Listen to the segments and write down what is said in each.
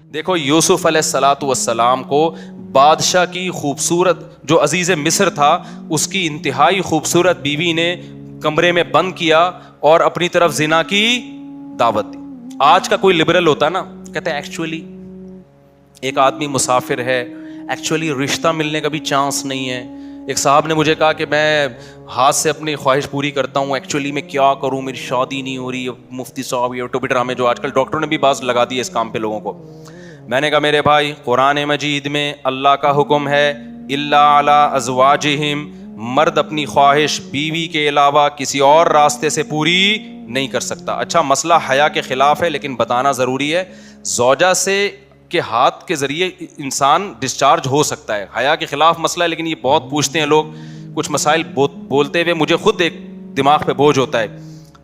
دیکھو یوسف علیہ الصلاۃ والسلام کو بادشاہ کی خوبصورت جو عزیز مصر تھا اس کی انتہائی خوبصورت بیوی نے کمرے میں بند کیا اور اپنی طرف زنا کی دعوت دی. آج کا کوئی لبرل ہوتا نا کہتے ہیں ایکچولی ایک آدمی مسافر ہے, ایکچولی رشتہ ملنے کا بھی چانس نہیں ہے. ایک صاحب نے مجھے کہا کہ میں ہاتھ سے اپنی خواہش پوری کرتا ہوں, ایکچولی میں کیا کروں, میری شادی نہیں ہو رہی. مفتی صاحب یہ ٹوپی ڈرامے جو آج کل ڈاکٹروں نے بھی باز لگا دی ہے اس کام پہ لوگوں کو. میں نے کہا میرے بھائی قرآن مجید میں اللہ کا حکم ہے الا علی ازواجہم, مرد اپنی خواہش بیوی کے علاوہ کسی اور راستے سے پوری نہیں کر سکتا. اچھا مسئلہ حیا کے خلاف ہے لیکن بتانا ضروری ہے, زوجہ سے کے ہاتھ کے ذریعے انسان ڈسچارج ہو سکتا ہے. حیا کے خلاف مسئلہ ہے لیکن یہ بہت پوچھتے ہیں لوگ, کچھ مسائل بولتے ہوئے مجھے خود ایک دماغ پہ بوجھ ہوتا ہے.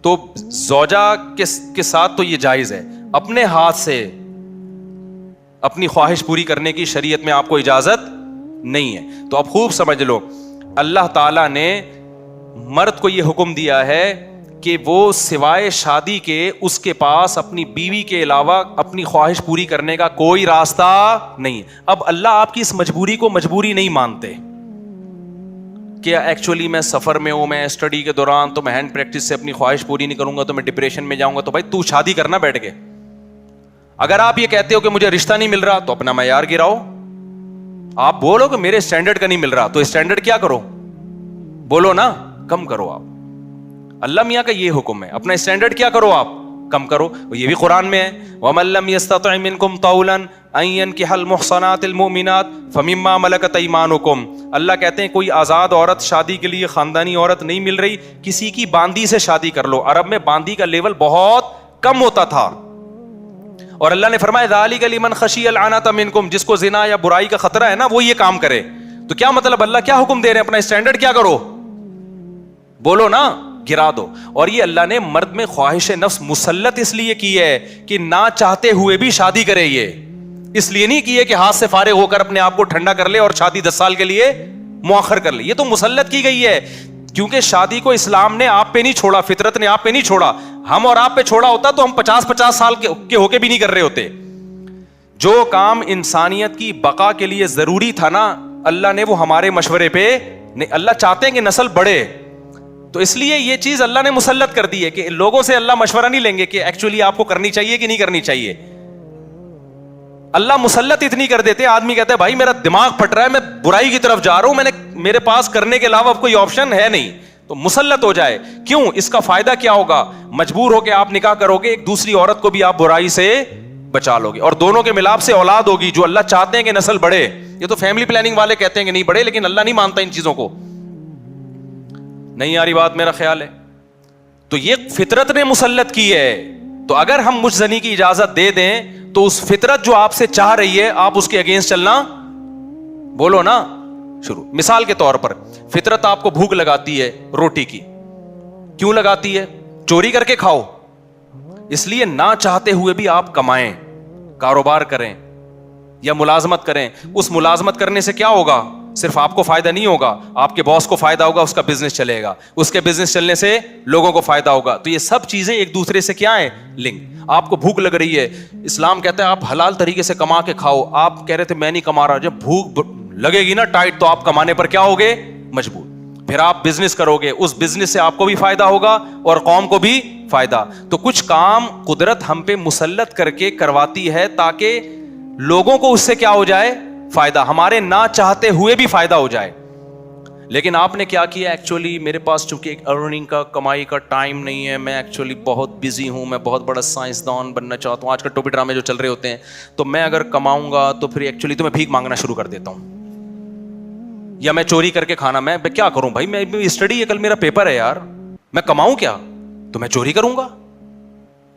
تو زوجہ کے ساتھ تو یہ جائز ہے, اپنے ہاتھ سے اپنی خواہش پوری کرنے کی شریعت میں آپ کو اجازت نہیں ہے. تو اب خوب سمجھ لو, اللہ تعالیٰ نے مرد کو یہ حکم دیا ہے کہ وہ سوائے شادی کے اس کے پاس اپنی بیوی کے علاوہ اپنی خواہش پوری کرنے کا کوئی راستہ نہیں. اب اللہ آپ کی اس مجبوری کو مجبوری نہیں مانتے کہ ایکچولی میں سفر میں ہوں, میں اسٹڈی کے دوران تو میں ہینڈ پریکٹس سے اپنی خواہش پوری نہیں کروں گا تو میں ڈپریشن میں جاؤں گا. تو بھائی تو شادی کرنا بیٹھ کے. اگر آپ یہ کہتے ہو کہ مجھے رشتہ نہیں مل رہا تو اپنا معیار گراؤ. آپ بولو کہ میرے اسٹینڈرڈ کا نہیں مل رہا تو اسٹینڈرڈ کیا کرو, بولو نا کم کرو. آپ اللہ میاں کا یہ حکم ہے, اپنا اسٹینڈرڈ کیا کرو, آپ کم کرو. یہ بھی قرآن میں ہے وَمَن لَّمْ يَسْتَطِعْ مِنكُمْ طَوْلًا أَن يَنكِحَ الْمُحْصَنَاتِ الْمُؤْمِنَاتِ فَمِمَّا مَلَكَتْ أَيْمَانُكُمْ. اللہ کہتے ہیں کوئی آزاد عورت شادی کے لیے خاندانی عورت نہیں مل رہی, کسی کی باندی سے شادی کر لو. عرب میں باندی کا لیول بہت کم ہوتا تھا اور اللہ نے فرمایا ذالک لمن خشی العنۃ منکم, جس کو زنا یا برائی کا خطرہ ہے نا وہ یہ کام کرے. تو کیا مطلب اللہ کیا حکم دے رہے ہیں, اپنا اسٹینڈرڈ کیا کرو, بولو نا گرا دو. اور یہ اللہ نے مرد میں خواہش نفس مسلط اس لیے کی ہے کہ نہ چاہتے ہوئے بھی شادی کرے. یہ اس لیے نہیں کی ہے کہ ہاتھ سے فارغ ہو کر اپنے آپ کو ٹھنڈا کر لے اور شادی 10 سال کے لیے مؤخر کر لے. یہ تو مسلط کی گئی ہے کیونکہ شادی کو اسلام نے آپ پہ نہیں چھوڑا, فطرت نے آپ پہ نہیں چھوڑا. ہم اور آپ پہ چھوڑا ہوتا تو ہم 50 سال کے ہو کے بھی نہیں کر رہے ہوتے. جو کام انسانیت کی بقا کے لیے ضروری تھا نا اللہ نے وہ ہمارے مشورے پہ نہیں. اللہ چاہتے ہیں کہ نسل بڑھے تو اس لیے یہ چیز اللہ نے مسلط کر دی ہے کہ لوگوں سے اللہ مشورہ نہیں لیں گے کہ ایکچولی آپ کو کرنی چاہیے کہ نہیں کرنی چاہیے. اللہ مسلط اتنی کر دیتے, آدمی کہتا ہے بھائی میرا دماغ پھٹ رہا ہے, میں برائی کی طرف جا رہا ہوں, میرے پاس کرنے کے علاوہ اب کوئی آپشن ہے نہیں, تو مسلط ہو جائے. کیوں, اس کا فائدہ کیا ہوگا, مجبور ہو کے آپ نکاح کرو گے, ایک دوسری عورت کو بھی آپ برائی سے بچا لو گے اور دونوں کے ملاپ سے اولاد ہوگی جو اللہ چاہتے ہیں کہ نسل بڑھے. یہ تو فیملی پلاننگ والے کہتے ہیں کہ نہیں بڑھے لیکن اللہ نہیں مانتا ان چیزوں کو. نہیں آ رہی بات میرا خیال ہے. تو یہ فطرت نے مسلط کی ہے. تو اگر ہم مجزنی کی اجازت دے دیں تو اس فطرت جو آپ سے چاہ رہی ہے آپ اس کے اگینسٹ چلنا, بولو نا شروع. مثال کے طور پر فطرت آپ کو بھوک لگاتی ہے روٹی کی, کیوں لگاتی ہے, چوری کر کے کھاؤ. اس لیے نہ چاہتے ہوئے بھی آپ کمائیں, کاروبار کریں یا ملازمت کریں. اس ملازمت کرنے سے کیا ہوگا, صرف آپ کو فائدہ نہیں ہوگا, آپ کے باس کو فائدہ ہوگا, اس کا بزنس چلے گا, اس کے بزنس چلنے سے لوگوں کو فائدہ ہوگا. تو یہ سب چیزیں ایک دوسرے سے کیا ہیں, لنک. آپ کو بھوک لگ رہی ہے, اسلام کہتا ہے آپ حلال طریقے سے کما کے کھاؤ. آپ کہہ رہے تھے میں نہیں کما رہا, جب بھوک لگے گی نا ٹائٹ تو آپ کمانے پر کیا ہوگے, مجبور. پھر آپ بزنس کرو گے, اس بزنس سے آپ کو بھی فائدہ ہوگا اور قوم کو بھی فائدہ. تو کچھ کام قدرت ہم پہ مسلط کر کے کرواتی ہے تاکہ لوگوں کو اس سے کیا ہو جائے, فائدہ, ہمارے نہ چاہتے ہوئے بھی فائدہ ہو جائے. لیکن آپ نے کیا کیا, ایکچولی میرے پاس چونکہ ایک ارننگ کا کمائی کا ٹائم نہیں ہے, میں ایکچولی بہت بزی ہوں, میں بہت بڑا سائنسدان بننا چاہتا ہوں. آج کل ٹوپی ڈرامے جو چل رہے ہوتے ہیں, تو میں اگر کماؤں گا تو پھر ایکچولی تو میں بھیک مانگنا شروع کر دیتا ہوں, یا میں چوری کر کے کھانا, میں کیا کروں بھائی, میں اسٹڈی ہے, کل میرا پیپر ہے یار, میں کماؤں کیا, تو میں چوری کروں گا.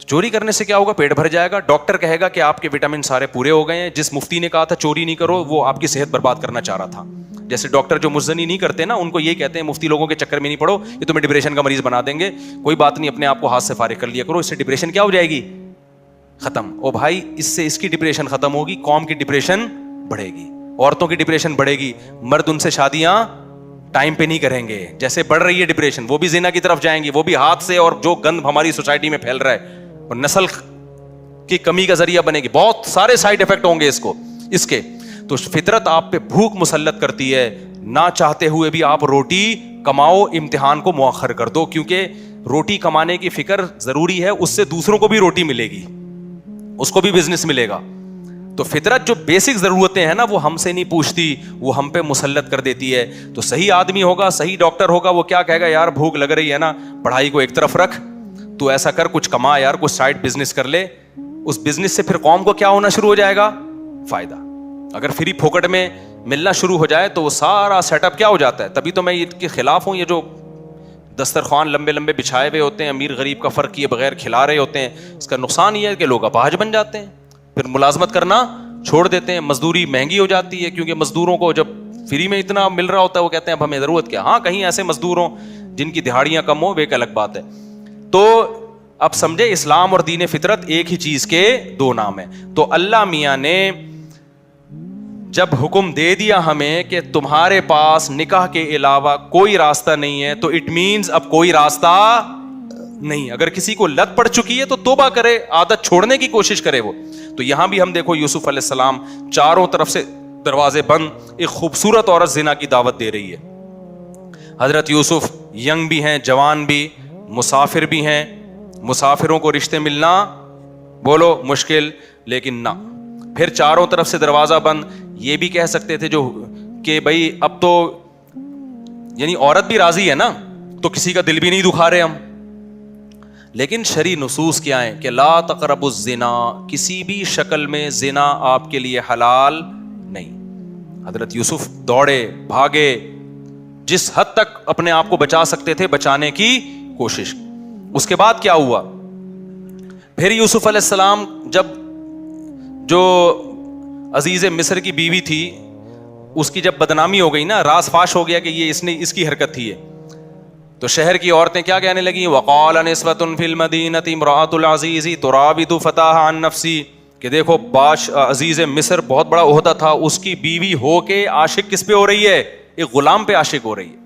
چوری کرنے سے کیا ہوگا, پیٹ بھر جائے گا, ڈاکٹر کہے گا کہ آپ کے وٹامن سارے پورے ہو گئے ہیں. جس مفتی نے کہا تھا چوری نہیں کرو وہ آپ کی صحت برباد کرنا چاہ رہا تھا. جیسے ڈاکٹر جو مجزنی نہیں کرتے نا ان کو یہ کہتے ہیں مفتی لوگوں کے چکر میں نہیں پڑو, یہ تمہیں ڈپریشن کا مریض بنا دیں گے, کوئی بات نہیں, اپنے آپ کو ہاتھ سے فارغ کر لیا کرو, اس سے ڈپریشن کیا ہو جائے گی, ختم. او بھائی اس سے اس کی ڈپریشن ختم ہوگی, قوم کی ڈپریشن بڑھے گی, عورتوں کی ڈپریشن بڑھے گی, مرد ان سے شادیاں ٹائم پہ نہیں کریں گے. جیسے بڑھ رہی ہے ڈپریشن, وہ بھی زنا کی طرف جائیں گی, وہ بھی ہاتھ سے, اور جو گند ہماری سوسائٹی میں پھیل رہا ہے اور نسل کی کمی کا ذریعہ بنے گی, بہت سارے سائڈ افیکٹ ہوں گے اس کے. تو فطرت آپ پہ بھوک مسلط کرتی ہے, نہ چاہتے ہوئے بھی آپ روٹی کماؤ, امتحان کو مؤخر کر دو, کیونکہ روٹی کمانے کی فکر ضروری ہے, اس سے دوسروں کو بھی روٹی ملے گی, اس کو بھی بزنس ملے گا. تو فطرت جو بیسک ضرورتیں ہیں نا وہ ہم سے نہیں پوچھتی, وہ ہم پہ مسلط کر دیتی ہے. تو صحیح آدمی ہوگا, صحیح ڈاکٹر ہوگا, وہ کیا کہے گا, یار بھوک لگ رہی ہے نا, پڑھائی کو ایک طرف رکھ, تو ایسا کر کچھ کما یار, کچھ سائڈ بزنس کر لے. اس بزنس سے پھر قوم کو کیا ہونا شروع ہو جائے گا, فائدہ. اگر فری پھوکٹ میں ملنا شروع ہو جائے تو وہ سارا سیٹ اپ کیا ہو جاتا ہے. تبھی تو میں اس کے خلاف ہوں, یہ جو دسترخوان لمبے لمبے بچھائے ہوئے ہوتے ہیں, امیر غریب کا فرق کیے بغیر کھلا رہے ہوتے ہیں. اس کا نقصان یہ ہے کہ لوگ اپاہج بن جاتے ہیں, پھر ملازمت کرنا چھوڑ دیتے ہیں, مزدوری مہنگی ہو جاتی ہے, کیونکہ مزدوروں کو جب فری میں اتنا مل رہا ہوتا ہے وہ کہتے ہیں اب ہمیں ضرورت کیا. ہاں کہیں ایسے مزدور ہوں جن کی دہاڑیاں کم ہوں, وہ ایک الگ بات ہے. تو اب سمجھے اسلام اور دین فطرت ایک ہی چیز کے دو نام ہیں. تو اللہ میاں نے جب حکم دے دیا ہمیں کہ تمہارے پاس نکاح کے علاوہ کوئی راستہ نہیں ہے, تو اٹ مینز اب کوئی راستہ نہیں. اگر کسی کو لت پڑ چکی ہے تو توبہ کرے, عادت چھوڑنے کی کوشش کرے وہ. تو یہاں بھی ہم دیکھو یوسف علیہ السلام, چاروں طرف سے دروازے بند, ایک خوبصورت عورت زنا کی دعوت دے رہی ہے. حضرت یوسف ینگ بھی ہیں, جوان بھی, مسافر بھی ہیں. مسافروں کو رشتے ملنا بولو مشکل, لیکن نہ, پھر چاروں طرف سے دروازہ بند. یہ بھی کہہ سکتے تھے جو کہ بھائی اب تو یعنی عورت بھی راضی ہے نا, تو کسی کا دل بھی نہیں دکھا رہے ہم. لیکن شرعی نصوص کیا ہیں کہ لا تقربوا الزنا, کسی بھی شکل میں زنا آپ کے لیے حلال نہیں. حضرت یوسف دوڑے بھاگے, جس حد تک اپنے آپ کو بچا سکتے تھے بچانے کی کوشش. اس کے بعد کیا ہوا, پھر یوسف علیہ السلام جب جو عزیز مصر کی بیوی تھی اس کی جب بدنامی ہو گئی نا, راز فاش ہو گیا کہ یہ اس کی حرکت تھی, تو شہر کی عورتیں کیا کہنے لگیں, وقال نسوۃ فی المدینہ امرأۃ العزیز تراود فتاها عن نفسی, کہ دیکھو عزیز مصر بہت بڑا عہدہ تھا, اس کی بیوی ہو کے عاشق کس پہ ہو رہی ہے, ایک غلام پہ عاشق ہو رہی ہے.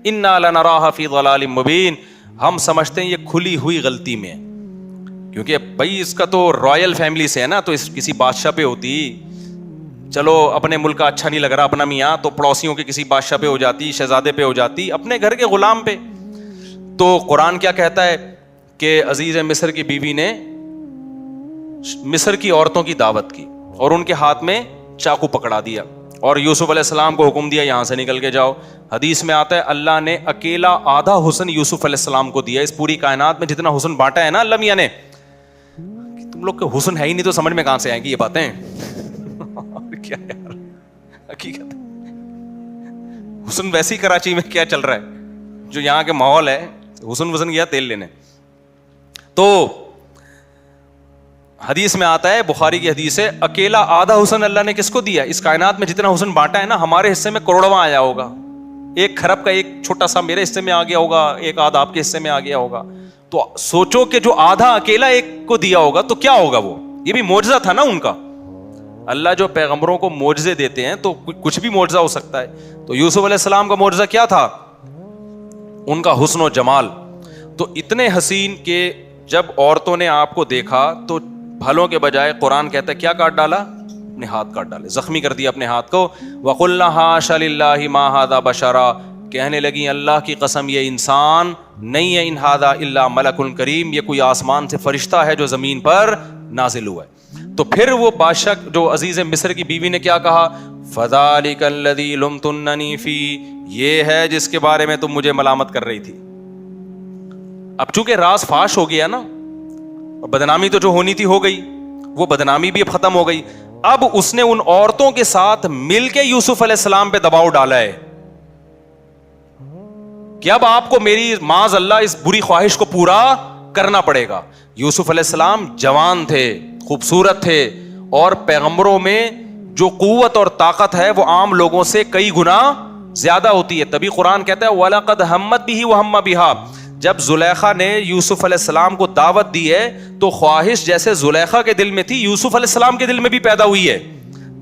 انا لنراها فی ضلال مبین, ہم سمجھتے ہیں یہ کھلی ہوئی غلطی میں, کیونکہ بھائی اس کا تو رائل فیملی سے ہے نا, تو اس کسی بادشاہ پہ ہوتی, چلو اپنے ملک کا اچھا نہیں لگ رہا اپنا میاں, تو پڑوسیوں کے کسی بادشاہ پہ ہو جاتی, شہزادے پہ ہو جاتی, اپنے گھر کے غلام پہ. تو قرآن کیا کہتا ہے کہ عزیز مصر کی بیوی نے مصر کی عورتوں کی دعوت کی اور ان کے ہاتھ میں چاقو پکڑا دیا, اور یوسف علیہ السلام کو حکم دیا یہاں سے نکل کے جاؤ. حدیث میں آتا ہے اللہ نے اکیلا آدھا حسن یوسف علیہ السلام کو دیا. اس پوری کائنات میں جتنا حسن بانٹا ہے نا اللہ میاں نے, تم لوگ کے حسن ہے ہی نہیں تو سمجھ میں کہاں سے آئیں گی یہ باتیں. کیا یار حقیقت, حسن ویسی کراچی میں کیا چل رہا ہے, جو یہاں کے ماحول ہے, حسن وسن گیا تیل لینے. تو حدیث میں آتا ہے, بخاری کی حدیث ہے, اکیلا آدھا حسن اللہ نے کس کو دیا. اس کائنات میں جتنا حسن بانٹا ہے نا, ہمارے حصے میں کروڑواں آیا ہوگا, ایک کھرب کا ایک چھوٹا سا میرے حصے میں آ گیا ہوگا, ایک آدھا آپ کے حصے میں آ گیا ہوگا. تو سوچو کہ جو آدھا اکیلا ایک کو دیا ہوگا تو کیا ہوگا, وہ یہ بھی معجزہ تھا نا ان کا. اللہ جو پیغمبروں کو معجزے دیتے ہیں تو کچھ بھی معجزہ ہو سکتا ہے. تو یوسف علیہ السلام کا معجزہ کیا تھا, ان کا حسن و جمال. تو اتنے حسین کہ جب عورتوں نے آپ کو دیکھا تو بھلوں کے بجائے قرآن کہتا ہے کیا کاٹ ڈالا, اپنے ہاتھ کاٹ ڈالے, زخمی کر دیا اپنے ہاتھ کو. وَقُلْنَا حَاشَ لِلَّهِ مَا هَذَا بَشَرًا, کہنے لگی اللہ کی قسم یہ انسان نہیں ہے, ان هَذَا إِلَّا مَلَكٌ کریم, یہ کوئی آسمان سے فرشتہ ہے جو زمین پر نازل ہوا ہے. تو پھر وہ بادشاہ جو عزیز مصر کی بیوی نے کیا کہا, فَذَلِكَ الَّذِي لُمْتُنَّنِي فِيهِ, یہ ہے جس کے بارے میں تم مجھے ملامت کر رہی تھی. اب چونکہ راز فاش ہو گیا نا, بدنامی تو جو ہونی تھی ہو گئی, وہ بدنامی بھی اب ختم ہو گئی. اب اس نے ان عورتوں کے ساتھ مل کے یوسف علیہ السلام پہ دباؤ ڈالا ہے کہ اب آپ کو میری معاذ اللہ اس بری خواہش کو پورا کرنا پڑے گا. یوسف علیہ السلام جوان تھے, خوبصورت تھے, اور پیغمبروں میں جو قوت اور طاقت ہے وہ عام لوگوں سے کئی گنا زیادہ ہوتی ہے. تبھی قرآن کہتا ہے وَلَقَدْ هَمَّتْ بِهِ وَهَمَّ بِهَا, جب زلیخا نے یوسف علیہ السلام کو دعوت دی ہے تو خواہش جیسے زلیخا کے دل میں تھی یوسف علیہ السلام کے دل میں بھی پیدا ہوئی ہے.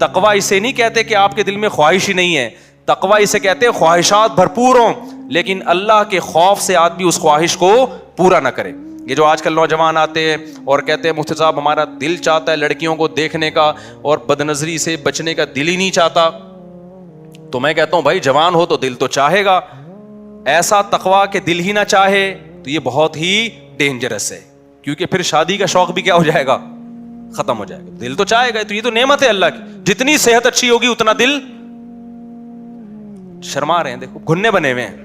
تقویٰ اسے نہیں کہتے کہ آپ کے دل میں خواہش ہی نہیں ہے, تقویٰ اسے کہتے ہیں خواہشات بھرپور ہوں لیکن اللہ کے خوف سے آدمی اس خواہش کو پورا نہ کرے. یہ جو آج کل نوجوان آتے ہیں اور کہتے ہیں مفتی صاحب ہمارا دل چاہتا ہے لڑکیوں کو دیکھنے کا اور بد نظری سے بچنے کا دل ہی نہیں چاہتا, تو میں کہتا ہوں بھائی جوان ہو تو دل تو چاہے گا, ایسا تقویٰ کہ دل ہی نہ چاہے تو یہ بہت ہی ڈینجرس ہے, کیونکہ پھر شادی کا شوق بھی کیا ہو جائے گا, ختم ہو جائے گا. دل تو چاہے گا, تو یہ تو نعمت ہے اللہ کی, جتنی صحت اچھی ہوگی اتنا دل, شرما رہے ہیں دیکھو گھننے بنے ہوئے ہیں,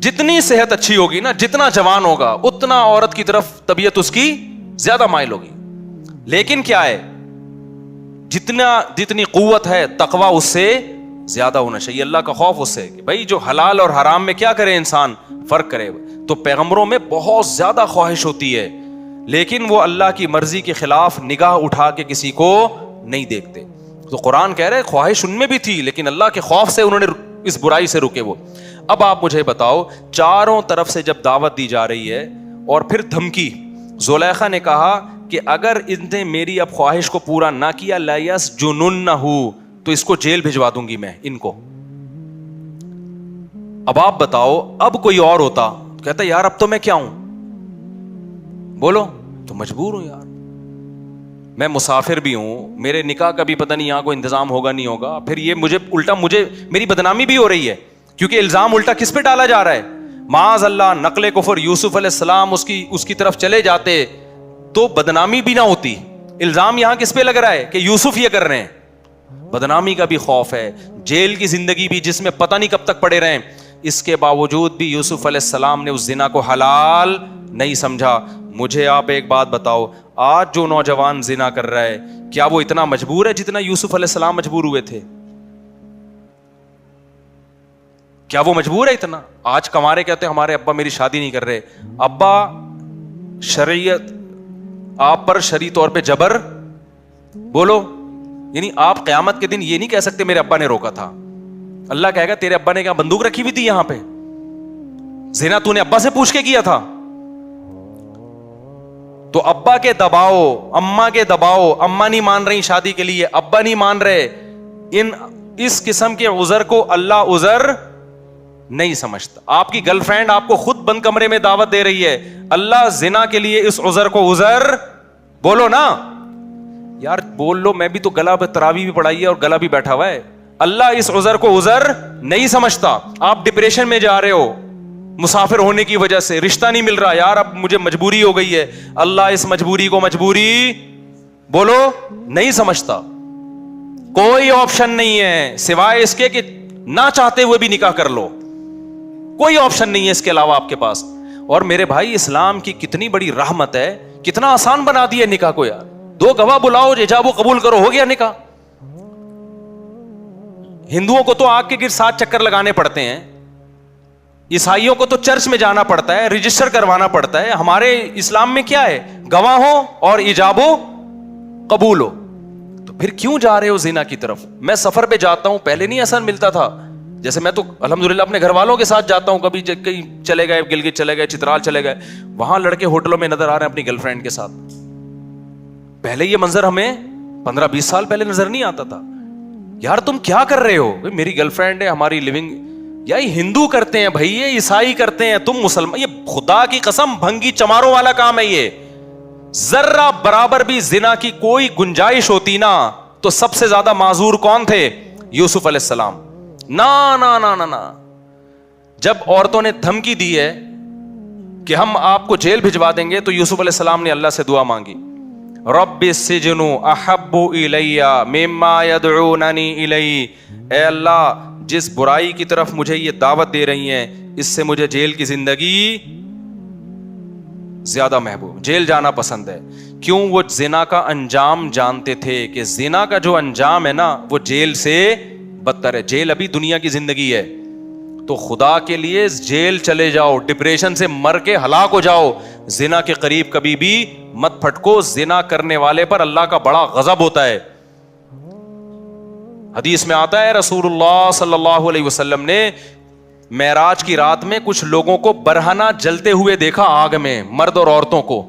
جتنی صحت اچھی ہوگی نا, جتنا جوان ہوگا اتنا عورت کی طرف طبیعت اس کی زیادہ مائل ہوگی. لیکن کیا ہے, جتنی قوت ہے تقویٰ اس سے زیادہ ہونا چاہیے, اللہ کا خوف اس سے, کہ بھائی جو حلال اور حرام میں کیا کرے انسان, فرق کرے. تو پیغمبروں میں بہت زیادہ خواہش ہوتی ہے, لیکن وہ اللہ کی مرضی کے خلاف نگاہ اٹھا کے کسی کو نہیں دیکھتے. تو قرآن کہہ رہے خواہش ان میں بھی تھی, لیکن اللہ کے خوف سے انہوں نے اس برائی سے رکے وہ. اب آپ مجھے بتاؤ, چاروں طرف سے جب دعوت دی جا رہی ہے اور پھر دھمکی, زلیخا نے کہا کہ اگر ان نے میری اب خواہش کو پورا نہ کیا لَيَسْجُنُنَّهُ, تو اس کو جیل بھجوا دوں گی میں ان کو. اب آپ بتاؤ, اب کوئی اور ہوتا تو کہتا یار اب تو میں کیا ہوں, بولو, تو مجبور ہوں یار, میں مسافر بھی ہوں, میرے نکاح کا بھی پتہ نہیں یہاں کوئی انتظام ہوگا نہیں ہوگا, پھر یہ مجھے میری بدنامی بھی ہو رہی ہے, کیونکہ الزام الٹا کس پہ ڈالا جا رہا ہے, معاذ اللہ نقل کفر, یوسف علیہ السلام اس کی طرف چلے جاتے تو بدنامی بھی نہ ہوتی. الزام یہاں کس پہ لگ رہا ہے کہ یوسف یہ کر رہے ہیں, بدنامی کا بھی خوف ہے, جیل کی زندگی بھی جس میں پتہ نہیں کب تک پڑے رہیں. اس کے باوجود بھی یوسف علیہ السلام نے اس زنا کو حلال نہیں سمجھا. مجھے آپ ایک بات بتاؤ, آج جو نوجوان زنا کر رہا ہے کیا وہ اتنا مجبور ہے جتنا یوسف علیہ السلام مجبور ہوئے تھے؟ کیا وہ مجبور ہے اتنا؟ آج کمارے کہتے ہیں ہمارے ابا میری شادی نہیں کر رہے. ابا شریعت آپ پر شرعی طور پہ جبر, بولو, یعنی آپ قیامت کے دن یہ نہیں کہہ سکتے میرے ابا نے روکا تھا. اللہ کہے گا تیرے ابا نے کیا بندوق رکھی ہوئی تھی یہاں پہ, زنا تو نے ابا سے پوچھ کے کیا تھا؟ تو ابا کے دباؤ, اماں کے دباؤ, اماں نہیں مان رہی شادی کے لیے, ابا نہیں مان رہے, اس قسم کے عذر کو اللہ عذر نہیں سمجھتا. آپ کی گرل فرینڈ آپ کو خود بند کمرے میں دعوت دے رہی ہے, اللہ زنا کے لیے اس عذر کو عذر, بولو نا یار, بول لو, میں بھی تو گلا تراویح بھی پڑھائی ہے اور گلا بھی بیٹھا ہوا ہے. اللہ اس عذر کو عذر نہیں سمجھتا. آپ ڈپریشن میں جا رہے ہو مسافر ہونے کی وجہ سے, رشتہ نہیں مل رہا, یار اب مجھے مجبوری ہو گئی ہے, اللہ اس مجبوری کو مجبوری, بولو, نہیں سمجھتا. کوئی آپشن نہیں ہے سوائے اس کے کہ نہ چاہتے ہوئے بھی نکاح کر لو, کوئی آپشن نہیں ہے اس کے علاوہ آپ کے پاس. اور میرے بھائی اسلام کی کتنی بڑی رحمت ہے, کتنا آسان بنا دیا نکاح کو یار. 2 گواہ بلاؤ, ایجاب و قبول کرو, ہو گیا نکاح. ہندوؤں کو تو آگ کے گر 7 چکر لگانے پڑتے ہیں, عیسائیوں کو تو چرچ میں جانا پڑتا ہے, رجسٹر کروانا پڑتا ہے. ہمارے اسلام میں کیا ہے, گواہ ہو اور ایجاب و قبول ہو. تو پھر کیوں جا رہے ہو زنا کی طرف؟ میں سفر پہ جاتا ہوں, پہلے نہیں آسان ملتا تھا, جیسے میں تو الحمدللہ اپنے گھر والوں کے ساتھ جاتا ہوں, کبھی کہیں چلے گئے, گلگت چلے گئے, چترال چلے گئے, وہاں لڑکے ہوٹلوں میں نظر آ رہے ہیں اپنی گرل فرینڈ کے ساتھ. پہلے یہ منظر ہمیں 15-20 سال پہلے نظر نہیں آتا تھا. یار تم کیا کر رہے ہو, میری گرل فرینڈ ہے, ہماری لیونگ, یا یہ ہندو کرتے ہیں بھائی, یہ عیسائی کرتے ہیں, تم مسلمان, یہ خدا کی قسم بھنگی چماروں والا کام ہے. یہ ذرہ برابر بھی زنا کی کوئی گنجائش ہوتی نا تو سب سے زیادہ معذور کون تھے؟ یوسف علیہ السلام. نا نا نا نا نا, جب عورتوں نے دھمکی دی ہے کہ ہم آپ کو جیل بھجوا دیں گے, تو یوسف علیہ السلام نے اللہ سے دعا مانگی, رب السجن احب الی مما یدعوننی الی, اے اللہ جس برائی کی طرف مجھے یہ دعوت دے رہی ہیں اس سے مجھے جیل کی زندگی زیادہ محبوب, جیل جانا پسند ہے. کیوں؟ وہ زنا کا انجام جانتے تھے کہ زنا کا جو انجام ہے نا وہ جیل سے بدتر ہے. جیل ابھی دنیا کی زندگی ہے, تو خدا کے لیے جیل چلے جاؤ, ڈپریشن سے مر کے ہلاک ہو جاؤ, زنا کے قریب کبھی بھی مت پھٹکو. زنا کرنے والے پر اللہ کا بڑا غضب ہوتا ہے. حدیث میں آتا ہے رسول اللہ صلی اللہ علیہ وسلم نے معراج کی رات میں کچھ لوگوں کو برہنہ جلتے ہوئے دیکھا آگ میں, مرد اور عورتوں کو.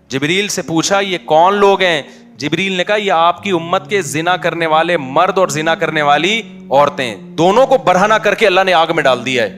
جبریل سے پوچھا یہ کون لوگ ہیں؟ جبریل نے کہا یہ آپ کی امت کے زنا کرنے والے مرد اور زنا کرنے والی عورتیں, دونوں کو برہنہ کر کے اللہ نے آگ میں ڈال دیا ہے.